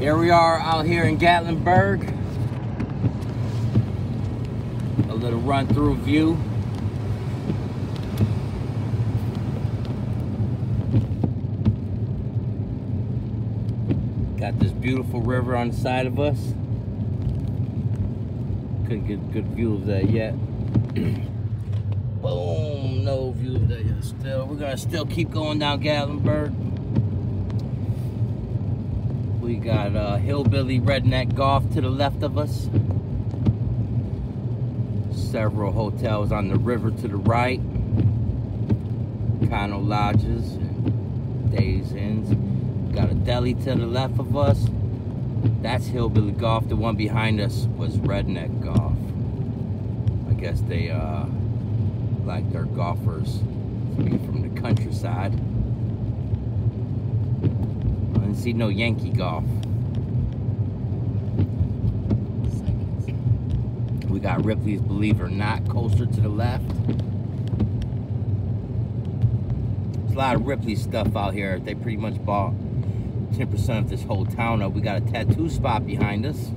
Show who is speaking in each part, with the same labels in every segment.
Speaker 1: Here we are out here in Gatlinburg. A little run-through view. Got this beautiful river on the side of us. Couldn't get a good view of that yet. Boom, no view of that yet. We're gonna still keep going down Gatlinburg. We got hillbilly redneck golf to the left of us. Several hotels on the river to the right. Condo lodges and days inns. Got a deli to the left of us. That's hillbilly golf. The one behind us was redneck golf. I guess they like their golfers to be from the countryside. I didn't see no Yankee golf. We got Ripley's Believe It or Not coaster to the left. There's a lot of Ripley stuff out here. They pretty much bought 10% of this whole town up. We got a tattoo spot behind us.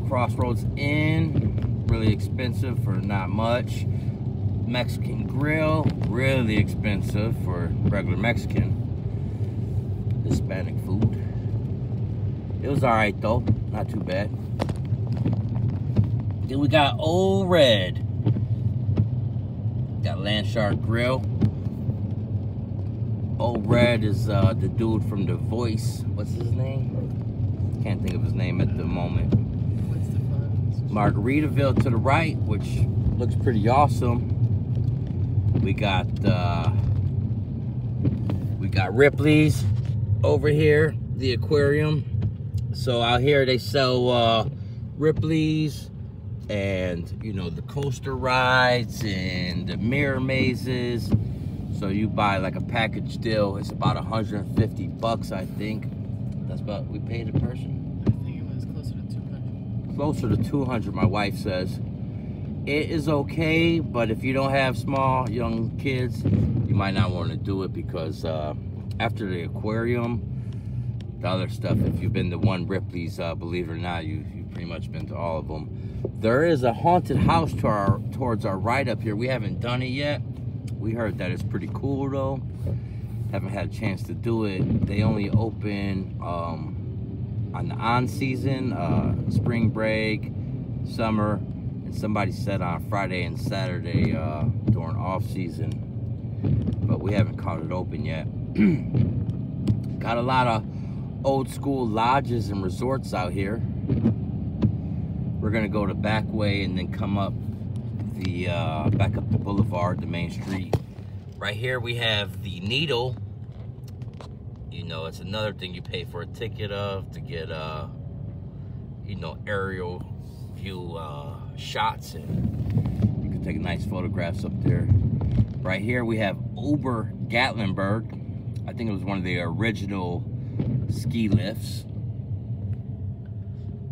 Speaker 1: Crossroads Inn, really expensive for not much. Mexican Grill, really expensive for regular Mexican. Hispanic food. It was alright though, not too bad. Then we got Old Red. Got Landshark Grill. Old Red is the dude from The Voice. What's his name? Can't think of his name at the moment. Margaritaville to the right, which looks pretty awesome. We got Ripley's over here, the aquarium. So out here they sell Ripley's and the coaster rides and the mirror mazes. So you buy like a package deal. It's about 150 bucks, I think. That's about we paid a person.
Speaker 2: I think it was closer to 200. Closer
Speaker 1: to 200, my wife says. It is okay, but if you don't have small, young kids, you might not want to do it because after the aquarium, the other stuff, if you've been to one Ripley's, believe it or not, you've pretty much been to all of them. There is a haunted house towards our right up here. We haven't done it yet. We heard that it's pretty cool though. Haven't had a chance to do it. They only open on the on-season, spring break, summer. Somebody said on Friday and Saturday during off-season, but we haven't caught it open yet. Got a lot of old school lodges and resorts out here. We're gonna go the back way and then come up the back up the boulevard, the main street. Right here we have the Needle. It's another thing you pay for a ticket of to get aerial view shots, and you can take nice photographs up there. Right here we have Uber Gatlinburg. I think it was one of the original ski lifts.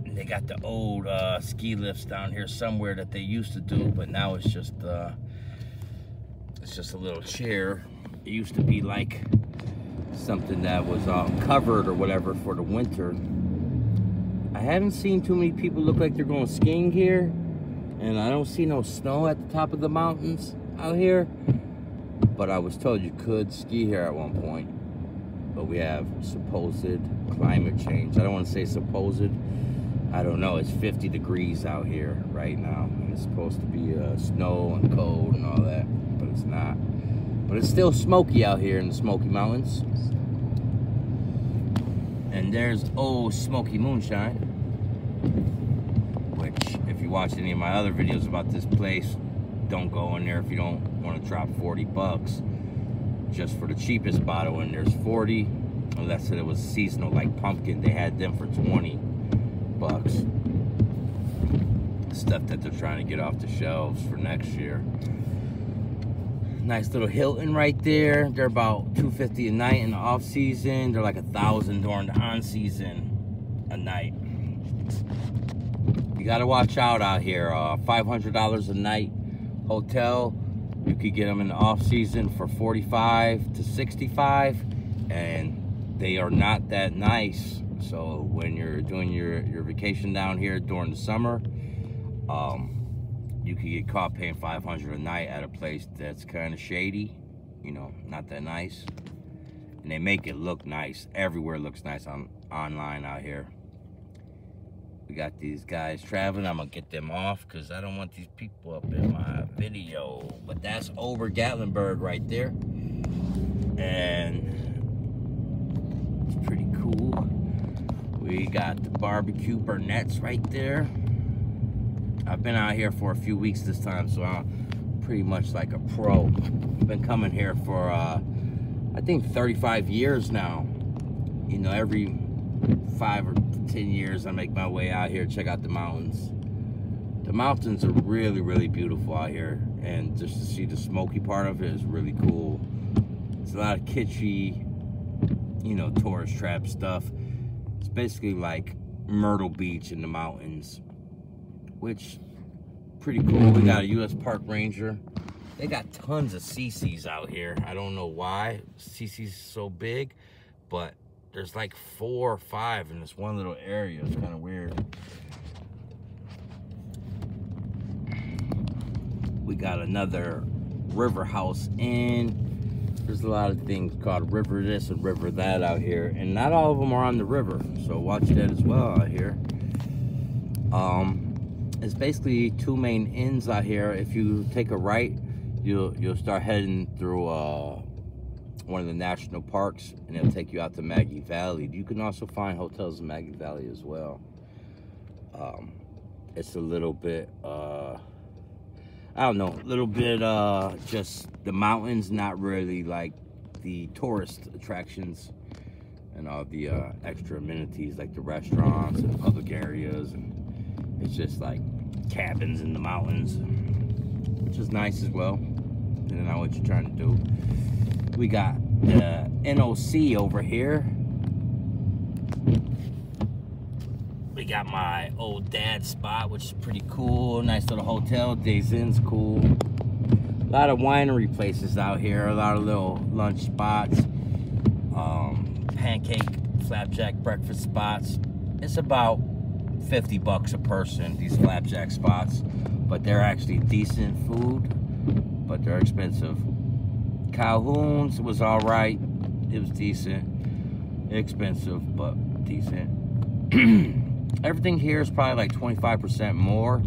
Speaker 1: And they got the old ski lifts down here somewhere that they used to do, but now it's just a little chair. It used to be like something that was covered or whatever for the winter. I haven't seen too many people look like they're going skiing here, and I don't see no snow at the top of the mountains out here, but I was told you could ski here at one point. But we have supposed climate change. I don't want to say supposed. I don't know. It's 50 degrees out here right now, and it's supposed to be snow and cold and all that, but it's not. But it's still smoky out here in the Smoky Mountains. And there's Old Smoky Moonshine, which if you watch any of my other videos about this place, don't go in there if you don't want to drop 40 bucks just for the cheapest bottle. And there's 40, unless it was seasonal like pumpkin. They had them for 20 bucks. Stuff that they're trying to get off the shelves for next year. Nice little Hilton right there. They're about $250 a night in the off season. They're like $1,000 during the on season a night. You gotta watch out here. $500 a night hotel. You could get them in the off season for $45 to $65, and they are not that nice. So when you're doing your vacation down here during the summer, you could get caught paying $500 a night at a place that's kind of shady, you know, not that nice. And they make it look nice. Everywhere looks nice online out here. We got these guys traveling. I'm gonna get them off because I don't want these people up in my video. But that's over Gatlinburg right there. And it's pretty cool. We got the barbecue Burnett's right there. I've been out here for a few weeks this time, so I'm pretty much like a pro. I've been coming here for, I think 35 years now. You know, every 5 or 10 years I make my way out here, check out the mountains. The mountains are really, really beautiful out here. And just to see the smoky part of it is really cool. It's a lot of kitschy, you know, tourist trap stuff. It's basically like Myrtle Beach in the mountains, which pretty cool. We got a U.S. Park Ranger. They got tons of CCs out here. I don't know why CC's so big, but there's like 4 or 5 in this one little area. It's kind of weird. We got another River House Inn. There's a lot of things called River this and River that out here, and not all of them are on the river, so watch that as well out here. It's basically 2 main inns out here. If you take a right, you'll start heading through one of the national parks, and it'll take you out to Maggie Valley. You can also find hotels in Maggie Valley as well. It's a little bit I don't know, a little bit just the mountains, not really like the tourist attractions and all the extra amenities like the restaurants and public areas, and it's just like cabins in the mountains, which is nice as well, depending on what you're trying to do. We got the NOC over here. We got my old dad's spot, which is pretty cool. Nice little hotel. Days Inn's cool. A lot of winery places out here. A lot of little lunch spots. Pancake, flapjack breakfast spots. It's about 50 bucks a person, these flapjack spots. But they're actually decent food, but they're expensive. Calhoun's was all right. It was decent. Expensive, but decent. Everything here is probably like 25% more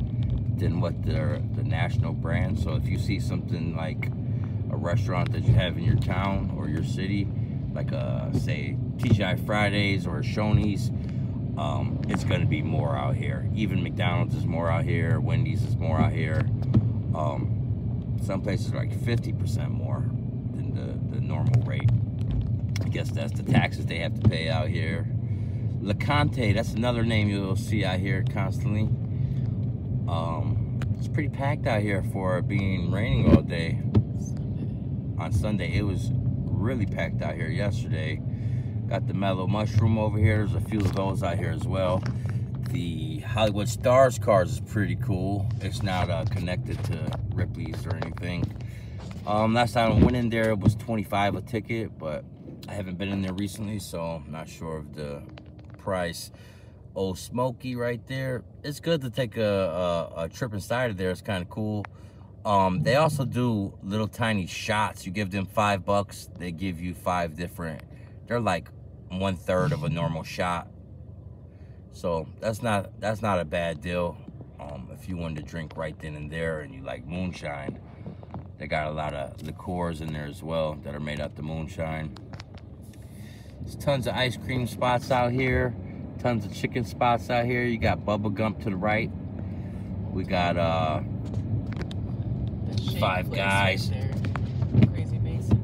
Speaker 1: than what the national brand. So if you see something like a restaurant that you have in your town or your city, like say TGI Fridays or Shoney's, it's going to be more out here. Even McDonald's is more out here. Wendy's is more out here. Some places are like 50% more than the normal rate. I guess that's the taxes they have to pay out here. LeConte, that's another name you'll see out here constantly. It's pretty packed out here for it being raining all day. On Sunday, it was really packed out here yesterday. Got the Mellow Mushroom over here. There's a few of those out here as well. The Hollywood Stars cars is pretty cool. It's not connected to Ripley's or anything. Last time I went in there, it was $25 a ticket, but I haven't been in there recently, so I'm not sure of the price. Old Smoky right there. It's good to take a trip inside of there. It's kind of cool. They also do little tiny shots. You give them $5, they give you 5 different. They're like 1/3 of a normal shot. So that's not a bad deal. If you wanted to drink right then and there and you like moonshine, they got a lot of liqueurs in there as well that are made out the moonshine. There's tons of ice cream spots out here. Tons of chicken spots out here. You got Bubba Gump to the right. We got Five Guys.
Speaker 2: Right there. Crazy Mason.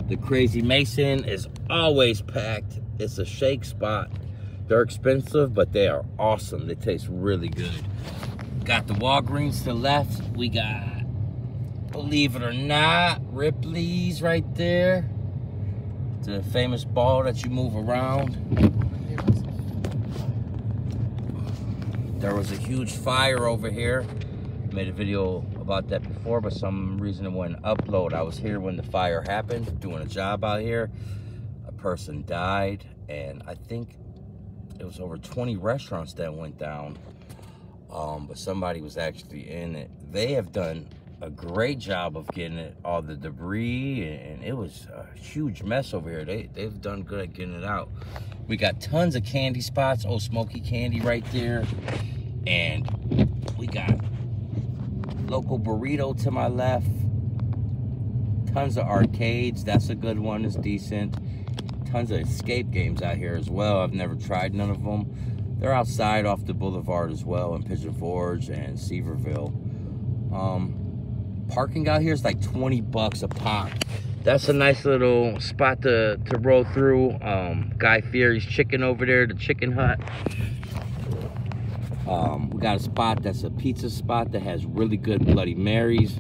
Speaker 1: The Crazy Mason is always packed. It's a shake spot. They're expensive, but they are awesome. They taste really good. Got the Walgreens to the left. We got, believe it or not, Ripley's right there. The famous ball that you move around. There was a huge fire over here. Made a video about that before, but some reason it wouldn't upload. I was here when the fire happened, doing a job out here. I person died, and I think it was over 20 restaurants that went down. But somebody was actually in it. They have done a great job of getting it, all the debris, and it was a huge mess over here. They've done good at getting it out. We got tons of candy spots. Oh, Smoky Candy right there. And we got local burrito to my left. Tons of arcades. That's a good one. It's decent. Tons of escape games out here as well. I've never tried none of them. They're outside off the boulevard as well in Pigeon Forge and Seaverville. Parking out here is like 20 bucks a pop. That's a nice little spot to roll through. Guy Fieri's Chicken over there, the Chicken Hut. We got a spot that's a pizza spot that has really good Bloody Marys.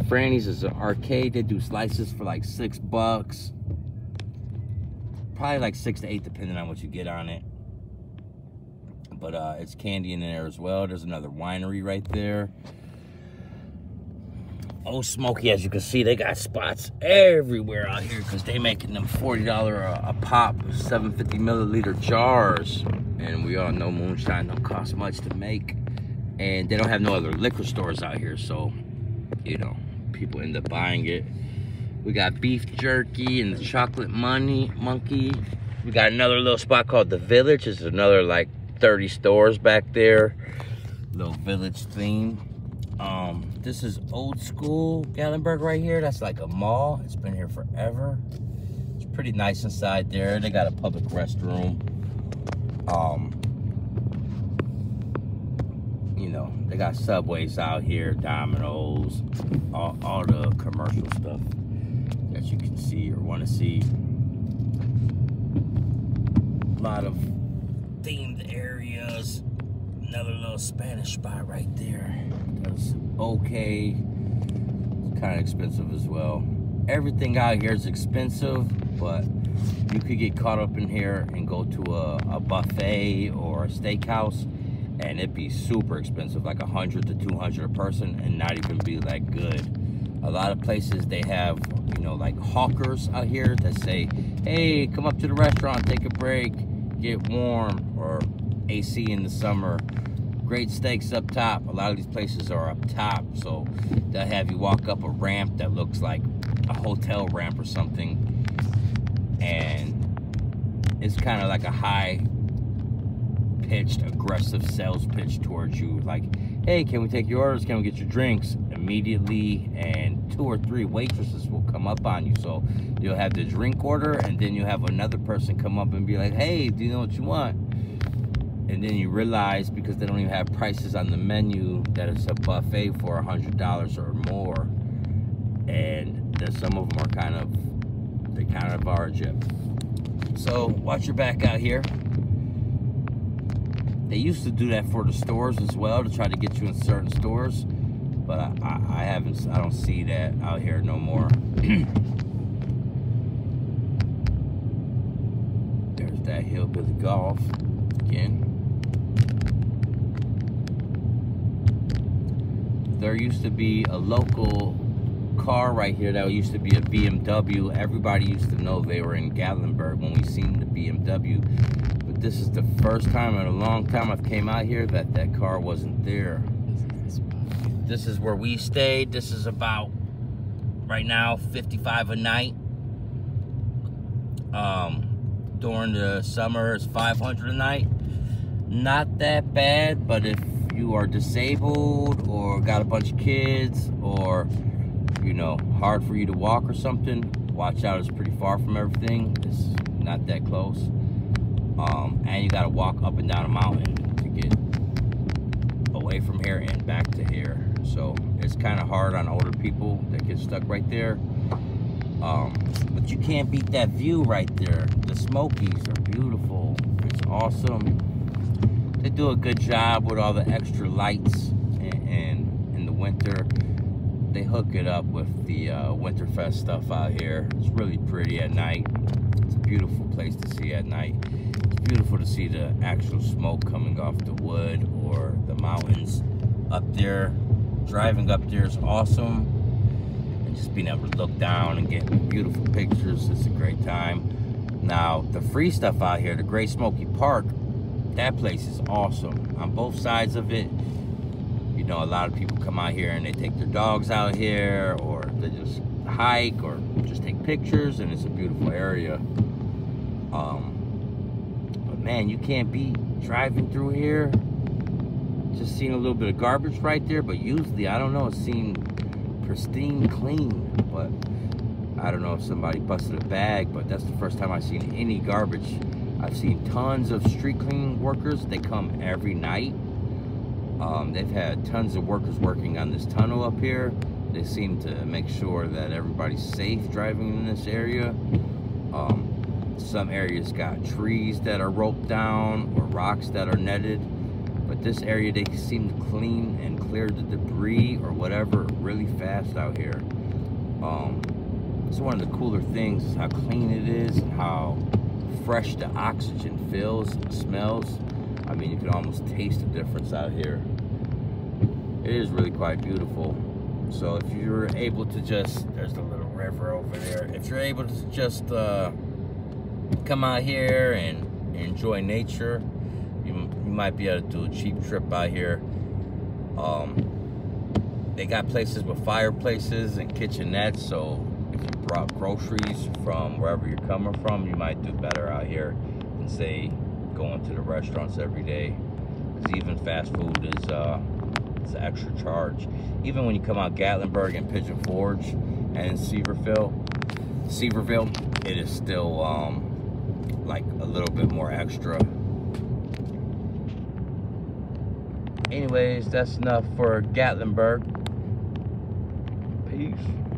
Speaker 1: Franny's is an arcade. They do slices for like $6. Probably like 6 to 8 depending on what you get on it. But it's candy in there as well. There's another winery right there. Oh, Smoky, as you can see, they got spots everywhere out here because they making them $40 a pop, 750 milliliter jars. And we all know moonshine don't cost much to make. And they don't have no other liquor stores out here, so, you know, people end up buying it. We got beef jerky and the chocolate monkey. We got another little spot called The Village. It's another like 30 stores back there. Little village theme. This is old school Gatlinburg right here. That's like a mall. It's been here forever. It's pretty nice inside there. They got a public restroom. You know, they got Subways out here, Domino's, all the commercial stuff that you can see or want to see. A lot of themed areas. Another little Spanish spot right there. That's okay. It's kind of expensive as well. Everything out here is expensive, but you could get caught up in here and go to a buffet or a steakhouse, and it'd be super expensive, like $100 to $200 a person, and not even be that good. A lot of places they have, you know, like hawkers out here that say, hey, come up to the restaurant, take a break, get warm, or AC in the summer. Great steaks up top. A lot of these places are up top, so they'll have you walk up a ramp that looks like a hotel ramp or something, and it's kind of like a high-pitched, aggressive sales pitch towards you, like, hey, can we take your orders? Can we get your drinks? Immediately, and 2 or 3 waitresses will come up on you. So you'll have the drink order, and then you have another person come up and be like, hey, do you know what you want? And then you realize, because they don't even have prices on the menu, that it's a buffet for $100 or more. And that some of them are kind of are a gyp. So watch your back out here. They used to do that for the stores as well, to try to get you in certain stores. But I don't see that out here no more. There's that Hillbilly Golf again. There used to be a local car right here that used to be a BMW. Everybody used to know they were in Gatlinburg when we seen the BMW. But this is the first time in a long time I've came out here that car wasn't there. This is where we stayed. This is about, right now, $55 a night. During the summer, it's $500 a night. Not that bad, but if you are disabled or got a bunch of kids, or, you know, hard for you to walk or something, watch out. It's pretty far from everything. It's not that close. And you gotta walk up and down a mountain to get away from here and back to here. So it's kind of hard on older people that get stuck right there. But you can't beat that view right there. The Smokies are beautiful. It's awesome. They do a good job with all the extra lights, and in the winter they hook it up with the Winterfest stuff out here. It's really pretty at night. It's a beautiful place to see at night. It's beautiful to see the actual smoke coming off the wood or the mountains up there. Driving up there is awesome, and just being able to look down and get beautiful pictures, it's a great time. Now, the free stuff out here, the Great Smoky Park, that place is awesome. On both sides of it, you know, a lot of people come out here and they take their dogs out here, or they just hike, or just take pictures, and it's a beautiful area. But man, you can't beat driving through here. Just seeing a little bit of garbage right there, but usually, I don't know, it seemed pristine clean, but I don't know if somebody busted a bag, but that's the first time I've seen any garbage. I've seen tons of street cleaning workers. They come every night. They've had tons of workers working on this tunnel up here. They seem to make sure that everybody's safe driving in this area. Some areas got trees that are roped down or rocks that are netted. But this area, they seem to clean and clear the debris or whatever really fast out here. It's one of the cooler things is how clean it is and how fresh the oxygen feels and smells. I mean, you can almost taste the difference out here. It is really quite beautiful. So if you're able to just, there's the little river over there. If you're able to just come out here and enjoy nature, you might be able to do a cheap trip out here. They got places with fireplaces and kitchenettes, so if you brought groceries from wherever you're coming from, you might do better out here than, say, going to the restaurants every day. Because even fast food is it's an extra charge. Even when you come out Gatlinburg and Pigeon Forge and Seaverville, it is still like a little bit more extra. Anyways, that's enough for Gatlinburg. Peace.